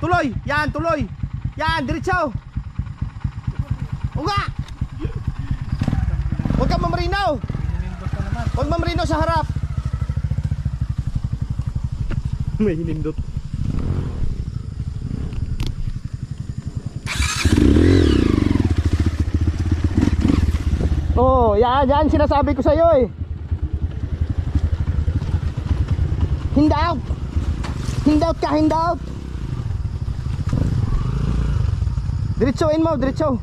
Tuloy. Yan, tuloy. Yan, diretso. Uga. Huwag kang mamarinaw. Huwag mamarinaw sa harap. May hinindot. Oh, yan sinasabi ko sa iyo eh. Hindaut. Hindaut ka, hindaut. Diretsoin mo, diretso.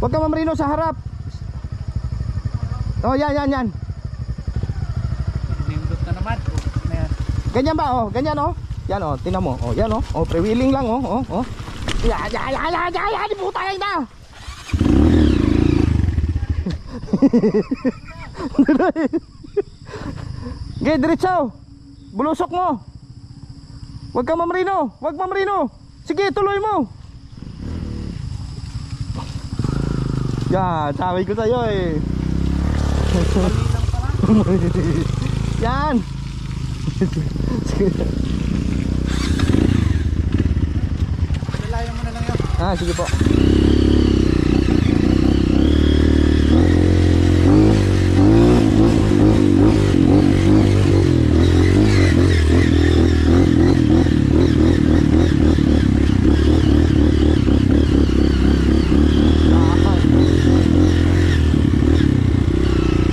Huwag ka mamarino sa harap. Oh, yan. Nindot na naman. Ganyan ba? Oh, ganyan oh. Yan oh, tingnan mo. Oh, yan oh. Oh, pre-wheeling lang oh. Yan. Putay na. Okay, diretso. Bulusok mo. Huwag ka mamarino. Huwag mamarino. Sige, tuloy mo. Yan, sabi ko sa'yo eh. Yan. Layo mo na lang yun. Ah, sige po.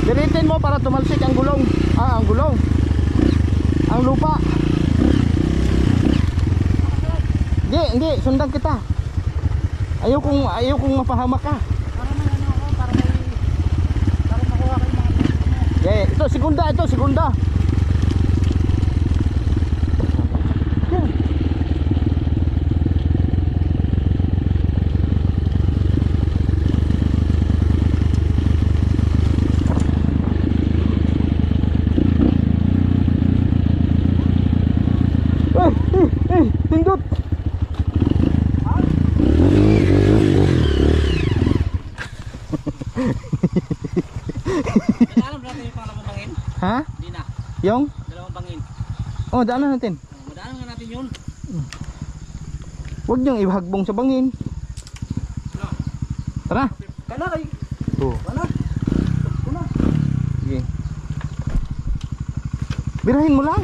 Diritin mo para tumalsik ang gulong. Ang gulong. Ang lupa. Hindi, sundan kita. Ayaw kong mapahamak ka. Para may ano ako, para makuha kayo mga pagkakas mo. Okay, ito segunda. Yan. Tindot. Alam natin yung pangalawang bangin? Ha? Hindi na. Yung? Dalawang bangin. Oh, daanan natin. Madaanan nga natin yun. Huwag niyong ihagbong sa bangin. Tara. Kana kay. Oh. Kana. Sige. Birahin mo lang.